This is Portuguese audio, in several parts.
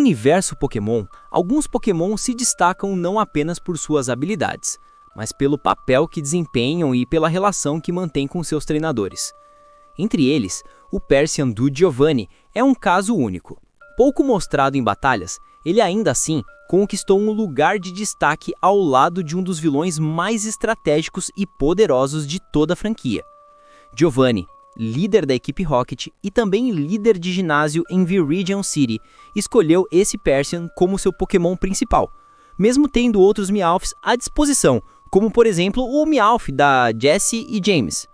universo Pokémon, alguns Pokémon se destacam não apenas por suas habilidades, mas pelo papel que desempenham e pela relação que mantêm com seus treinadores. Entre eles, o Persian do Giovanni é um caso único. Pouco mostrado em batalhas, ele ainda assim conquistou um lugar de destaque ao lado de um dos vilões mais estratégicos e poderosos de toda a franquia. Giovanni, líder da equipe Rocket e também líder de ginásio em Viridian City, escolheu esse Persian como seu Pokémon principal, mesmo tendo outros Meowths à disposição, como por exemplo o Meowth da Jessie e James.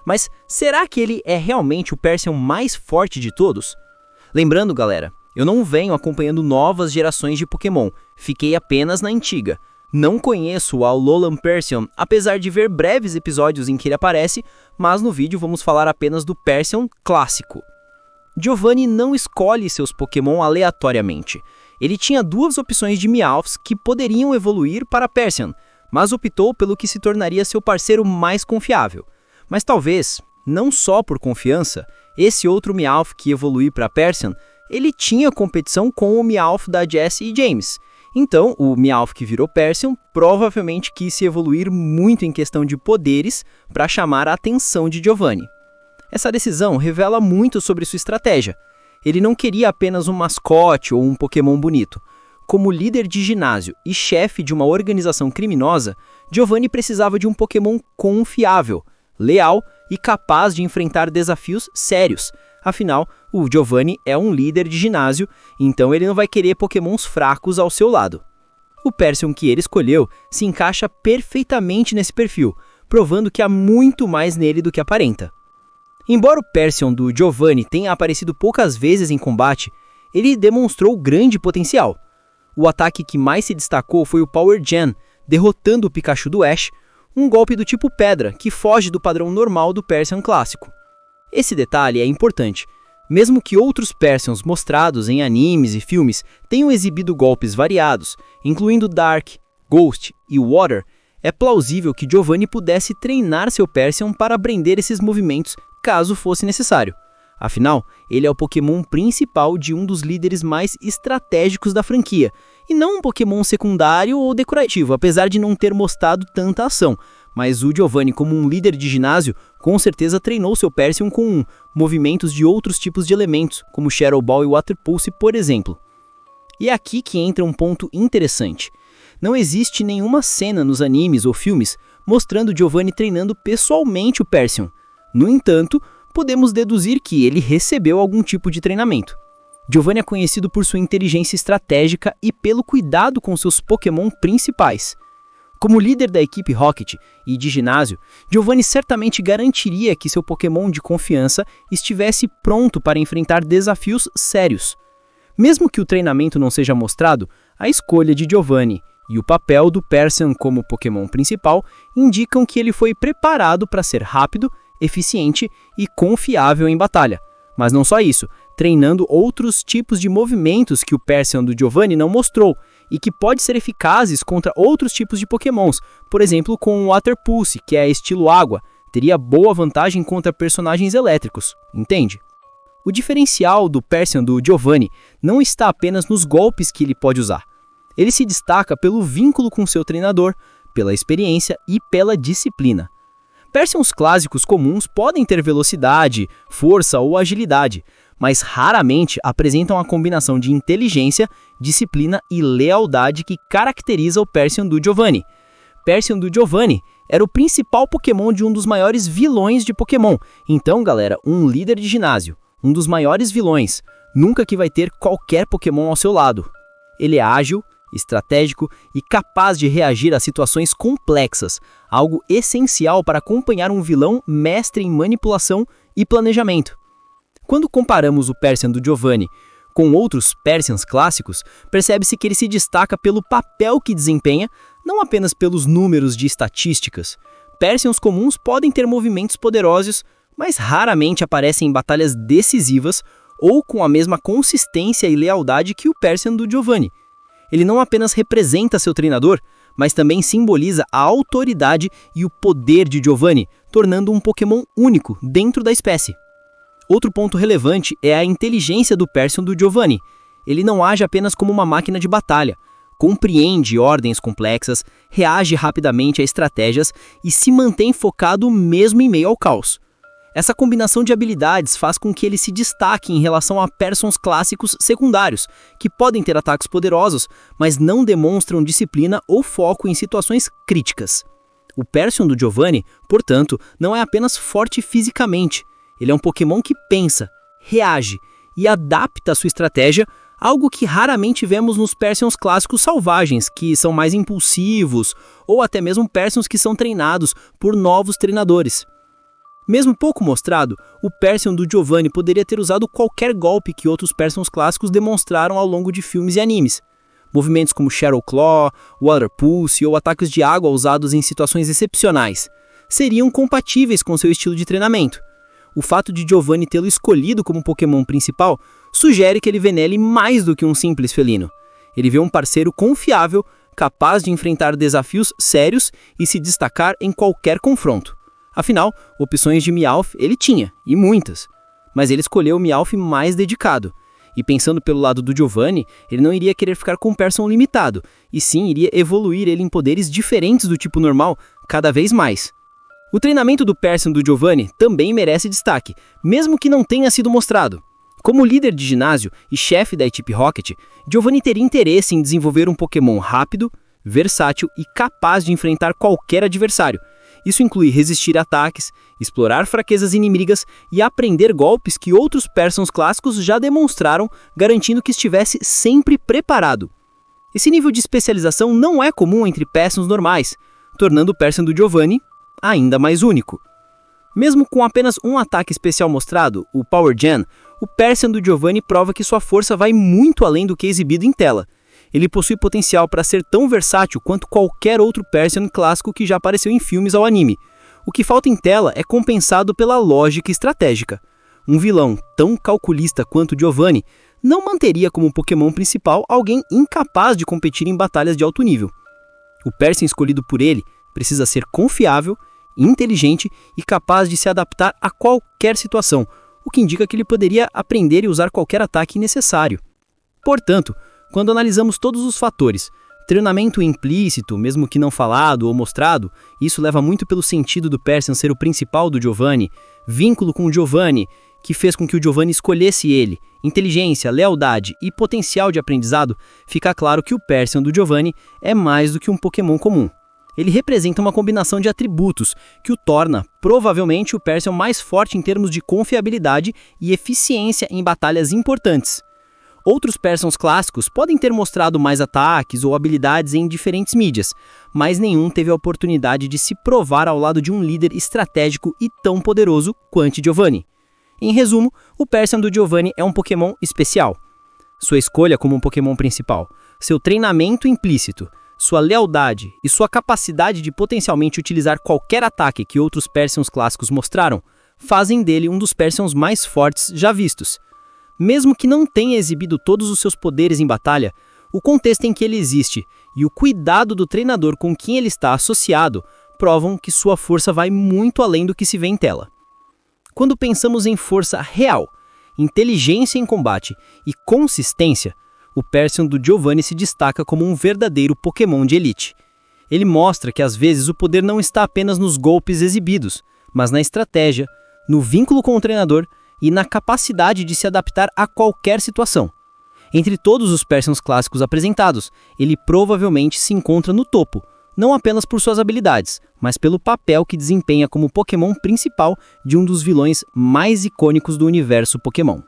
Mas será que ele é realmente o Persian mais forte de todos? Lembrando, galera, eu não venho acompanhando novas gerações de Pokémon, fiquei apenas na antiga. Não conheço o Alolan Persian, apesar de ver breves episódios em que ele aparece, mas no vídeo vamos falar apenas do Persian clássico. Giovanni não escolhe seus Pokémon aleatoriamente. Ele tinha duas opções de Meowths que poderiam evoluir para Persian, mas optou pelo que se tornaria seu parceiro mais confiável. Mas talvez, não só por confiança, esse outro Meowth que evolui para Persian, ele tinha competição com o Meowth da Jessie e James. Então, o Meowth que virou Persian provavelmente quis se evoluir muito em questão de poderes para chamar a atenção de Giovanni. Essa decisão revela muito sobre sua estratégia. Ele não queria apenas um mascote ou um Pokémon bonito. Como líder de ginásio e chefe de uma organização criminosa, Giovanni precisava de um Pokémon confiável, leal e capaz de enfrentar desafios sérios. Afinal, o Giovanni é um líder de ginásio, então ele não vai querer Pokémons fracos ao seu lado. O Persian que ele escolheu se encaixa perfeitamente nesse perfil, provando que há muito mais nele do que aparenta. Embora o Persian do Giovanni tenha aparecido poucas vezes em combate, ele demonstrou grande potencial. O ataque que mais se destacou foi o Power Gen, derrotando o Pikachu do Ash, um golpe do tipo pedra que foge do padrão normal do Persian clássico. Esse detalhe é importante. Mesmo que outros Persians mostrados em animes e filmes tenham exibido golpes variados, incluindo Dark, Ghost e Water, é plausível que Giovanni pudesse treinar seu Persian para aprender esses movimentos caso fosse necessário. Afinal, ele é o Pokémon principal de um dos líderes mais estratégicos da franquia, e não um Pokémon secundário ou decorativo, apesar de não ter mostrado tanta ação. Mas o Giovanni, como um líder de ginásio, com certeza treinou seu Persian com movimentos de outros tipos de elementos, como Shadow Ball e Water Pulse, por exemplo. E é aqui que entra um ponto interessante. Não existe nenhuma cena nos animes ou filmes mostrando Giovanni treinando pessoalmente o Persian. No entanto, podemos deduzir que ele recebeu algum tipo de treinamento. Giovanni é conhecido por sua inteligência estratégica e pelo cuidado com seus Pokémon principais. Como líder da equipe Rocket e de ginásio, Giovanni certamente garantiria que seu Pokémon de confiança estivesse pronto para enfrentar desafios sérios. Mesmo que o treinamento não seja mostrado, a escolha de Giovanni e o papel do Persian como Pokémon principal indicam que ele foi preparado para ser rápido, eficiente e confiável em batalha. Mas não só isso, treinando outros tipos de movimentos que o Persian do Giovanni não mostrou e que pode ser eficazes contra outros tipos de Pokémons, por exemplo com o Water Pulse, que é estilo água, teria boa vantagem contra personagens elétricos, entende? O diferencial do Persian do Giovanni não está apenas nos golpes que ele pode usar. Ele se destaca pelo vínculo com seu treinador, pela experiência e pela disciplina. Persians clássicos comuns podem ter velocidade, força ou agilidade, mas raramente apresentam a combinação de inteligência, disciplina e lealdade que caracteriza o Persian do Giovanni. Persian do Giovanni era o principal Pokémon de um dos maiores vilões de Pokémon. Então, galera, um líder de ginásio, um dos maiores vilões, nunca que vai ter qualquer Pokémon ao seu lado. Ele é ágil, estratégico e capaz de reagir a situações complexas, algo essencial para acompanhar um vilão mestre em manipulação e planejamento. Quando comparamos o Persian do Giovanni com outros Persians clássicos, percebe-se que ele se destaca pelo papel que desempenha, não apenas pelos números de estatísticas. Persians comuns podem ter movimentos poderosos, mas raramente aparecem em batalhas decisivas ou com a mesma consistência e lealdade que o Persian do Giovanni. Ele não apenas representa seu treinador, mas também simboliza a autoridade e o poder de Giovanni, tornando um Pokémon único dentro da espécie. Outro ponto relevante é a inteligência do Persian do Giovanni. Ele não age apenas como uma máquina de batalha. Compreende ordens complexas, reage rapidamente a estratégias e se mantém focado mesmo em meio ao caos. Essa combinação de habilidades faz com que ele se destaque em relação a persons clássicos secundários, que podem ter ataques poderosos, mas não demonstram disciplina ou foco em situações críticas. O Persian do Giovanni, portanto, não é apenas forte fisicamente. Ele é um Pokémon que pensa, reage e adapta a sua estratégia, algo que raramente vemos nos Persians clássicos selvagens, que são mais impulsivos, ou até mesmo Persians que são treinados por novos treinadores. Mesmo pouco mostrado, o Persian do Giovanni poderia ter usado qualquer golpe que outros Persians clássicos demonstraram ao longo de filmes e animes. Movimentos como Shadow Claw, Water Pulse ou ataques de água usados em situações excepcionais seriam compatíveis com seu estilo de treinamento. O fato de Giovanni tê-lo escolhido como Pokémon principal sugere que ele vê nele mais do que um simples felino. Ele vê um parceiro confiável, capaz de enfrentar desafios sérios e se destacar em qualquer confronto. Afinal, opções de Meowth ele tinha, e muitas. Mas ele escolheu o Meowth mais dedicado. E pensando pelo lado do Giovanni, ele não iria querer ficar com o Persian limitado, e sim iria evoluir ele em poderes diferentes do tipo normal cada vez mais. O treinamento do Persian do Giovanni também merece destaque, mesmo que não tenha sido mostrado. Como líder de ginásio e chefe da equipe Rocket, Giovanni teria interesse em desenvolver um Pokémon rápido, versátil e capaz de enfrentar qualquer adversário. Isso inclui resistir a ataques, explorar fraquezas inimigas e aprender golpes que outros Persians clássicos já demonstraram, garantindo que estivesse sempre preparado. Esse nível de especialização não é comum entre Persians normais, tornando o Persian do Giovanni ainda mais único. Mesmo com apenas um ataque especial mostrado, o Power Gen, o Persian do Giovanni prova que sua força vai muito além do que é exibido em tela. Ele possui potencial para ser tão versátil quanto qualquer outro Persian clássico que já apareceu em filmes ou anime. O que falta em tela é compensado pela lógica estratégica. Um vilão tão calculista quanto Giovanni não manteria como Pokémon principal alguém incapaz de competir em batalhas de alto nível. O Persian escolhido por ele precisa ser confiável, inteligente e capaz de se adaptar a qualquer situação, o que indica que ele poderia aprender e usar qualquer ataque necessário. Portanto, quando analisamos todos os fatores, treinamento implícito, mesmo que não falado ou mostrado, isso leva muito pelo sentido do Persian ser o principal do Giovanni, vínculo com o Giovanni, que fez com que o Giovanni escolhesse ele, inteligência, lealdade e potencial de aprendizado, fica claro que o Persian do Giovanni é mais do que um Pokémon comum. Ele representa uma combinação de atributos que o torna, provavelmente, o Persian mais forte em termos de confiabilidade e eficiência em batalhas importantes. Outros Persians clássicos podem ter mostrado mais ataques ou habilidades em diferentes mídias, mas nenhum teve a oportunidade de se provar ao lado de um líder estratégico e tão poderoso quanto Giovanni. Em resumo, o Persian do Giovanni é um Pokémon especial. Sua escolha como um Pokémon principal, seu treinamento implícito, sua lealdade e sua capacidade de potencialmente utilizar qualquer ataque que outros Persians clássicos mostraram, fazem dele um dos Persians mais fortes já vistos. Mesmo que não tenha exibido todos os seus poderes em batalha, o contexto em que ele existe e o cuidado do treinador com quem ele está associado provam que sua força vai muito além do que se vê em tela. Quando pensamos em força real, inteligência em combate e consistência, o Persian do Giovanni se destaca como um verdadeiro Pokémon de elite. Ele mostra que às vezes o poder não está apenas nos golpes exibidos, mas na estratégia, no vínculo com o treinador e na capacidade de se adaptar a qualquer situação. Entre todos os Persians clássicos apresentados, ele provavelmente se encontra no topo, não apenas por suas habilidades, mas pelo papel que desempenha como Pokémon principal de um dos vilões mais icônicos do universo Pokémon.